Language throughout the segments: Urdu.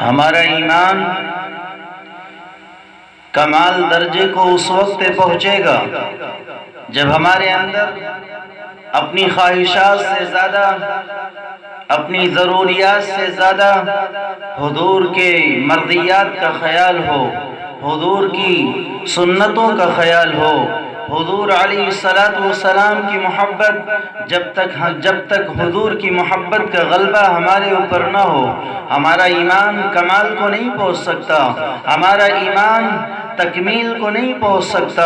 ہمارا ایمان کمال درجے کو اس وقت پہنچے گا جب ہمارے اندر اپنی خواہشات سے زیادہ، اپنی ضروریات سے زیادہ حضور کے مرضیات کا خیال ہو، حضور کی سنتوں کا خیال ہو، حضور علیہ السلام کی محبت جب تک حضور کی محبت کا غلبہ ہمارے اوپر نہ ہو، ہمارا ایمان کمال کو نہیں پہنچ سکتا، ہمارا ایمان تکمیل کو نہیں پہنچ سکتا۔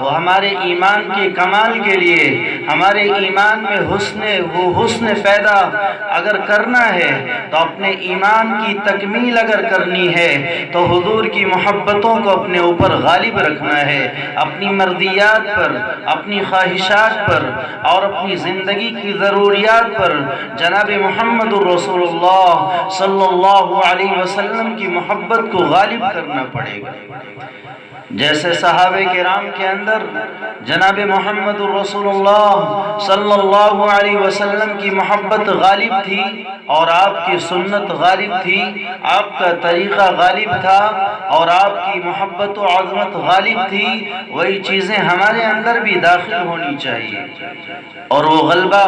وہ ہمارے ایمان کے کمال کے لیے، ہمارے ایمان میں حسن پیدا اگر کرنا ہے تو اپنے ایمان کی تکمیل اگر کرنی ہے تو حضور کی محبتوں کو اپنے اوپر غالب رکھنا ہے، اپنی مرضیات پر، اپنی خواہشات پر اور اپنی زندگی کی ضروریات پر جناب محمد الرسول اللہ صلی اللہ علیہ وسلم کی محبت کو غالب کرنا پڑے گا۔ جیسے صحابہ کرام کے اندر جناب محمد الرسول اللہ صلی اللہ علیہ وسلم کی محبت غالب تھی اور آپ کی سنت غالب تھی، آپ کا طریقہ غالب تھا اور آپ کی محبت و عظمت غالب تھی، وہی چیزیں ہمارے اندر بھی داخل ہونی چاہیے۔ اور وہ غلبہ،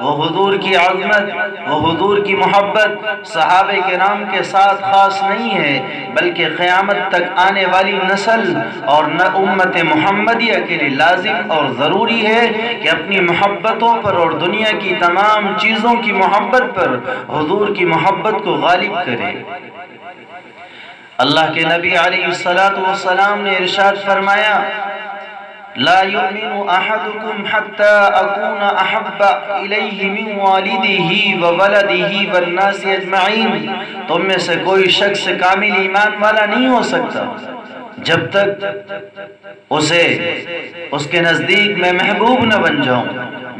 وہ حضور کی عظمت، وہ حضور کی محبت صحابہ کرام کے ساتھ خاص نہیں ہے، بلکہ قیامت تک آنے والی نسل اور امت محمدیہ کے لیے لازم اور ضروری ہے کہ اپنی محبتوں پر اور دنیا کی تمام چیزوں کی محبت پر حضور کی محبت کو غالب کرے۔ اللہ کے نبی علیہ السلام نے ارشاد فرمایا، لا يؤمن احدكم حتى اكون احب اليه من والده وولده والناس اجمعین، تم میں سے کوئی شخص کامل ایمان والا نہیں ہو سکتا جب تک اسے اس کے نزدیک میں محبوب نہ بن جاؤں،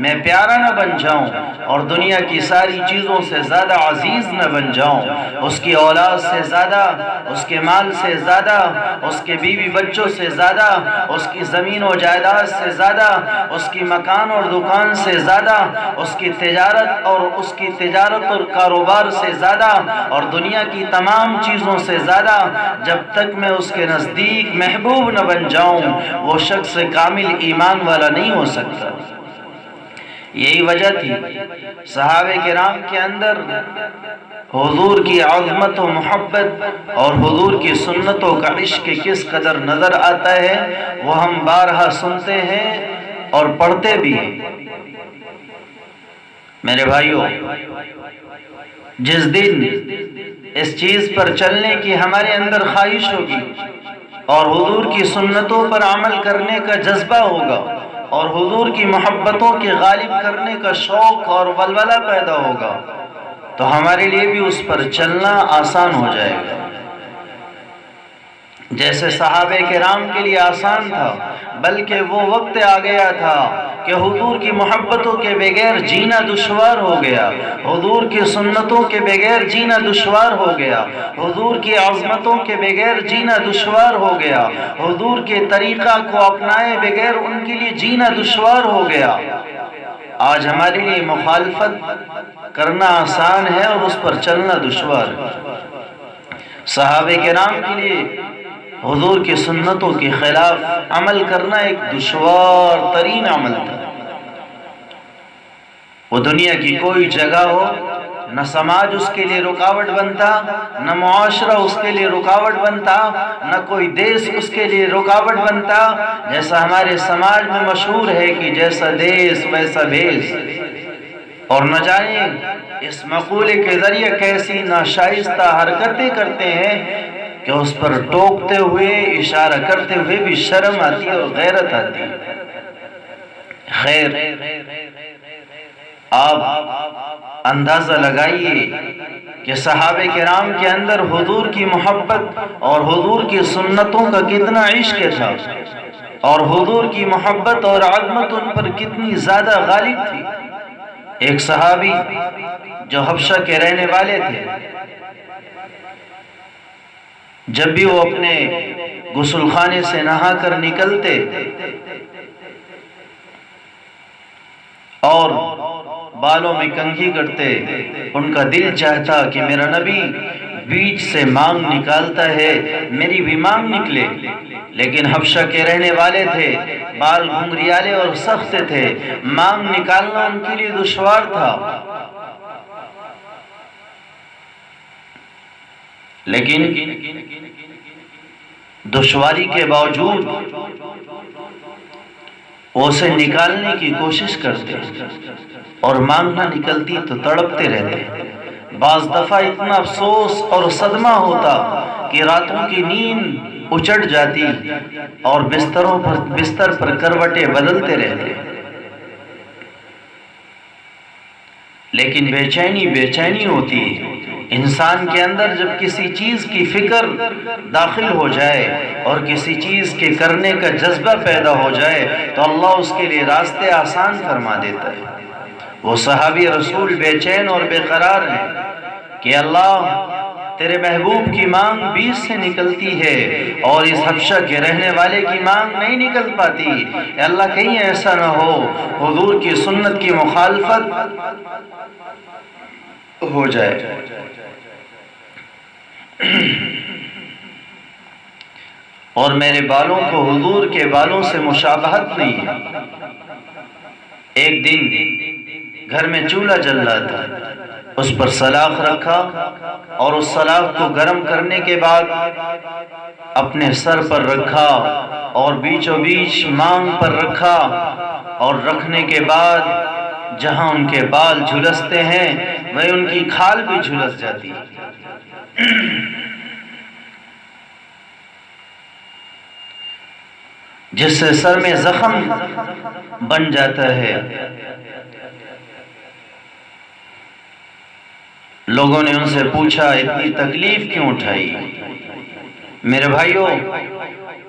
میں پیارا نہ بن جاؤں اور دنیا کی ساری چیزوں سے زیادہ عزیز نہ بن جاؤں، اس کی اولاد سے زیادہ، اس کے مال سے زیادہ، اس کے بیوی بچوں سے زیادہ، اس کی زمین و جائیداد سے زیادہ، اس کی مکان اور دکان سے زیادہ، اس کی تجارت اور کاروبار سے زیادہ اور دنیا کی تمام چیزوں سے زیادہ جب تک میں اس کے نزدیک محبوب نہ بن جاؤں، وہ شخص کامل ایمان والا نہیں ہو سکتا۔ یہی وجہ تھی صحابہ کرام کے اندر حضور کی عظمت و محبت اور حضور کی سنتوں کا عشق کس قدر نظر آتا ہے، وہ ہم بارہا سنتے ہیں اور پڑھتے بھی ہیں۔ میرے بھائیوں، جس دن اس چیز پر چلنے کی ہمارے اندر خواہش ہوگی اور حضور کی سنتوں پر عمل کرنے کا جذبہ ہوگا اور حضور کی محبتوں کے غالب کرنے کا شوق اور ولولہ پیدا ہوگا تو ہمارے لیے بھی اس پر چلنا آسان ہو جائے گا۔ جیسے صحابہ کرام کے لیے آسان تھا، بلکہ وہ وقت آ گیا تھا کہ حضور کی محبتوں کے بغیر جینا دشوار ہو گیا، حضور کی سنتوں کے بغیر جینا دشوار ہو گیا، حضور کی عظمتوں کے بغیر جینا دشوار ہو گیا، حضور کے طریقہ کو اپنائے بغیر ان کے لیے جینا دشوار ہو گیا۔ آج ہمارے لیے مخالفت کرنا آسان ہے اور اس پر چلنا دشوار ہے۔ صحابہ کرام کے لیے حضور کی سنتوں کے خلاف عمل کرنا ایک دشوار ترین عمل تھا۔ وہ دنیا کی کوئی جگہ ہو، نہ سماج اس کے لیے رکاوٹ بنتا، نہ معاشرہ اس کے لیے رکاوٹ بنتا، نہ کوئی دیس اس کے لیے رکاوٹ بنتا۔ جیسا ہمارے سماج میں مشہور ہے کہ جیسا دیس ویسا بھیس، اور نہ جانے اس مقولے کے ذریعے کیسی ناشائستہ حرکتیں کرتے ہیں کہ اس پر ٹوکتے ہوئے، اشارہ کرتے ہوئے بھی شرم آتی ہے اور غیرت آتی ہے۔ خیر، آپ اندازہ لگائیے کہ صحابہ کرام کے اندر حضور کی محبت اور حضور کی سنتوں کا کتنا عشق تھا اور حضور کی محبت اور عظمت ان پر کتنی زیادہ غالب تھی۔ ایک صحابی جو حبشہ کے رہنے والے تھے، جب بھی وہ اپنے غسل خانے سے نہا کر نکلتے اور بالوں میں کنگھی کرتے، ان کا دل چاہتا کہ میرا نبی بیچ سے مانگ نکالتا ہے، میری بھی مانگ نکلے۔ لیکن حبشہ کے رہنے والے تھے، بال گھنگریالے اور سخت تھے، مانگ نکالنا ان کے لیے دشوار تھا۔ لیکن دشواری کے باوجود وہ اسے نکالنے کی کوشش کرتے اور مانگ نہ نکلتی تو تڑپتے رہتے۔ بعض دفعہ اتنا افسوس اور صدمہ ہوتا کہ راتوں کی نیند اچٹ جاتی اور بستر پر کروٹیں بدلتے رہتے۔ لیکن بے چینی ہوتی ہے انسان کے اندر جب کسی چیز کی فکر داخل ہو جائے اور کسی چیز کے کرنے کا جذبہ پیدا ہو جائے تو اللہ اس کے لیے راستے آسان فرما دیتا ہے۔ وہ صحابی رسول بے چین اور بے قرار ہیں کہ اللہ تیرے محبوب کی مانگ بیچ سے نکلتی ہے اور اس حبشہ کے رہنے والے کی مانگ نہیں نکل پاتی۔ اے اللہ کہیں ایسا نہ ہو حضور کی سنت کی مخالفت ہو جائے۔ اور میرے بالوں کو حضور کے بالوں سے مشابہت نہیں ہے۔ ایک دن گھر میں چولہا جل رہا تھا، اس پر سلاخ رکھا اور اس سلاخ کو گرم کرنے کے بعد اپنے سر پر رکھا اور بیچوں بیچ مانگ پر رکھا، اور رکھنے کے بعد جہاں ان کے بال جھلستے ہیں وہیں ان کی کھال بھی جھلس جاتی، جس سے سر میں زخم بن جاتا ہے۔ لوگوں نے ان سے پوچھا اتنی تکلیف کیوں اٹھائی؟ میرے بھائیوں،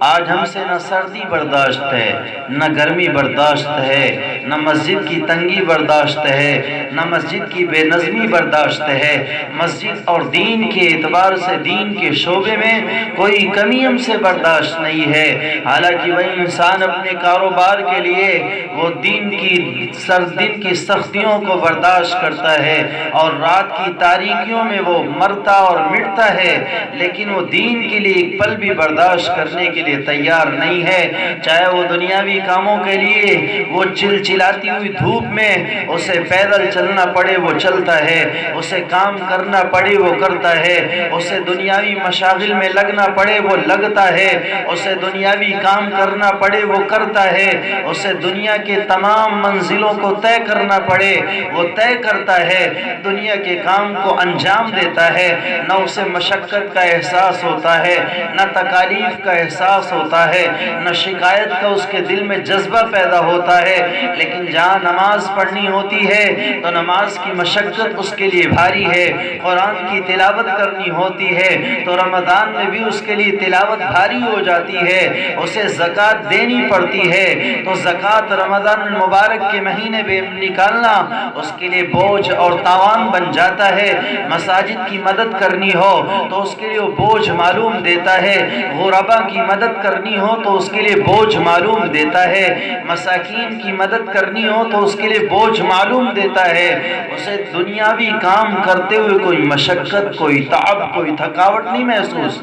آج ہم سے نہ سردی برداشت ہے، نہ گرمی برداشت ہے، نہ مسجد کی تنگی برداشت ہے، نہ مسجد کی بے نظمی برداشت ہے۔ مسجد اور دین کے اعتبار سے دین کے شعبے میں کوئی کمی ہم سے برداشت نہیں ہے۔ حالانکہ وہی انسان اپنے کاروبار کے لیے وہ دین کی سختیوں کو برداشت کرتا ہے اور رات کی تاریکیوں میں وہ مرتا اور مٹتا ہے، لیکن وہ دین کے لیے ایک پل بھی برداشت کرنے کے لیے تیار نہیں ہے۔ چاہے وہ دنیاوی کاموں کے لیے وہ چلچلاتی ہوئی دھوپ میں اسے پیدل چلنا پڑے وہ چلتا ہے، اسے کام کرنا پڑے وہ کرتا ہے، اسے دنیاوی مشاغل میں لگنا پڑے وہ لگتا ہے، اسے دنیاوی کام کرنا پڑے وہ کرتا ہے، اسے دنیا کے تمام منزلوں کو طے کرنا پڑے وہ طے کرتا ہے، دنیا کے کام کو انجام دیتا ہے۔ نہ اسے مشقت کا احساس ہوتا ہے، نہ تکالیف کا احساس ہوتا ہے، نہ شکایت کا اس کے دل میں جذبہ پیدا ہوتا ہے۔ لیکن جہاں نماز پڑھنی ہوتی ہے تو نماز کی مشقت اس کے لیے بھاری ہے، قرآن کی تلاوت کرنی ہوتی ہے تو رمضان میں بھی اس کے لیے تلاوت بھاری ہو جاتی ہے، اسے زکوٰۃ دینی پڑتی ہے تو زکوٰۃ رمضان المبارک کے مہینے میں نکالنا اس کے لیے بوجھ اور تاوان بن جاتا ہے۔ مساجد کی مدد کرنی ہو تو اس کے لیے وہ بوجھ معلوم دیتا ہے، غربا کی مدد کرنی ہو تو اس کے لیے بوجھ معلوم دیتا ہے، مساکین کی مدد کرنی ہو تو اس کے لیے بوجھ معلوم دیتا ہے۔ اسے دنیاوی کام کرتے ہوئے کوئی مشقت، کوئی تعب، کوئی تھکاوٹ نہیں محسوس،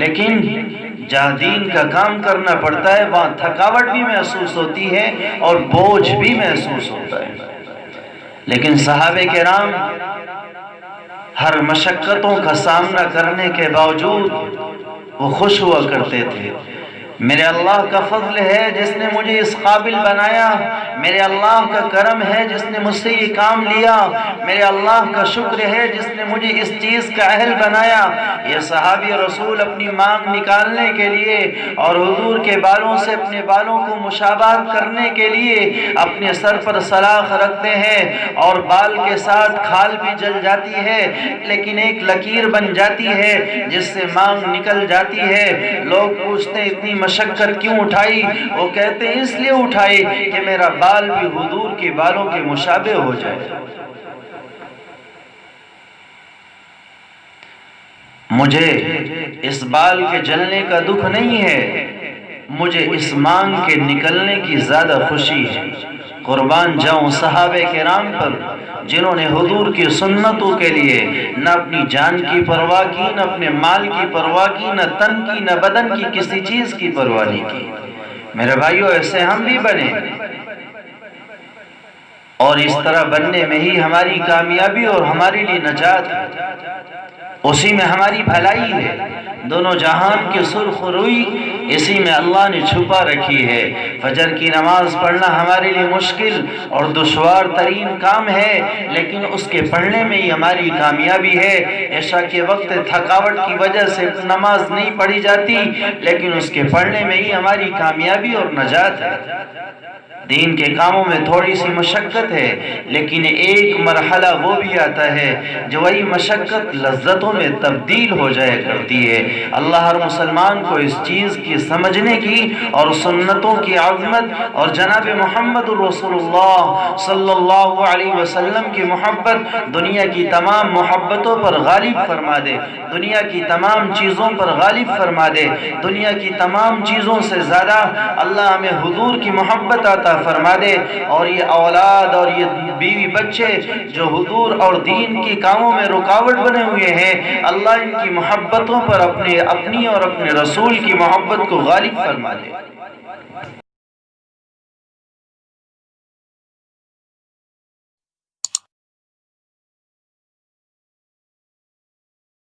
لیکن جہاں دین کا کام کرنا پڑتا ہے وہاں تھکاوٹ بھی محسوس ہوتی ہے اور بوجھ بھی محسوس ہوتا ہے۔ لیکن صحابہ کرام ہر مشقتوں کا سامنا کرنے کے باوجود وہ خوش ہوا کرتے تھے۔ میرے اللہ کا فضل ہے جس نے مجھے اس قابل بنایا، میرے اللہ کا کرم ہے جس نے مجھ سے یہ کام لیا، میرے اللہ کا شکر ہے جس نے مجھے اس چیز کا اہل بنایا۔ یہ صحابی رسول اپنی مانگ نکالنے کے لیے اور حضور کے بالوں سے اپنے بالوں کو مشابہت کرنے کے لیے اپنے سر پر سلاخ رکھتے ہیں اور بال کے ساتھ کھال بھی جل جاتی ہے، لیکن ایک لکیر بن جاتی ہے جس سے مانگ نکل جاتی ہے۔ لوگ پوچھتے ہیں اتنی مشقت کیوں اٹھائی؟ وہ کہتے ہیں اس لیے اٹھائی کہ میرا بال بھی حضور کے بالوں کے مشابہ ہو جائے۔ مجھے اس بال کے جلنے کا دکھ نہیں ہے، مجھے اس مانگ کے نکلنے کی زیادہ خوشی ہے۔ قربان جاؤں صحابہ کرام پر جنہوں نے حضور کی سنتوں کے لیے نہ اپنی جان کی پرواہ کی، نہ اپنے مال کی پرواہ کی، نہ تن کی، نہ بدن کی، کسی چیز کی پرواہ نہیں کی۔ میرے بھائیو، ایسے ہم بھی بنے، اور اس طرح بننے میں ہی ہماری کامیابی اور ہمارے لیے نجات ہے، اسی میں ہماری بھلائی ہے۔ دونوں جہان کی سرخ روئی اسی میں اللہ نے چھپا رکھی ہے۔ فجر کی نماز پڑھنا ہمارے لیے مشکل اور دشوار ترین کام ہے، لیکن اس کے پڑھنے میں ہی ہماری کامیابی ہے۔ عشاء کے وقت تھکاوٹ کی وجہ سے نماز نہیں پڑھی جاتی، لیکن اس کے پڑھنے میں ہی ہماری کامیابی اور نجات ہے۔ دین کے کاموں میں تھوڑی سی مشقت ہے، لیکن ایک مرحلہ وہ بھی آتا ہے جو وہی مشقت لذتوں میں تبدیل ہو جائے کرتی ہے۔ اللہ ہر مسلمان کو اس چیز کی سمجھنے کی اور سنتوں کی عظمت اور جناب محمد رسول اللہ صلی اللہ علیہ وسلم کی محبت دنیا کی تمام محبتوں پر غالب فرما دے، دنیا کی تمام چیزوں پر غالب فرما دے۔ دنیا کی تمام چیزوں سے زیادہ اللہ ہمیں حضور کی محبت عطا فرما دے، اور یہ اولاد اور یہ بیوی بچے جو حضور اور دین کی کاموں میں رکاوٹ بنے ہوئے ہیں، اللہ ان کی محبتوں پر اپنی اور اپنے رسول کی محبت کو غالب فرما دے۔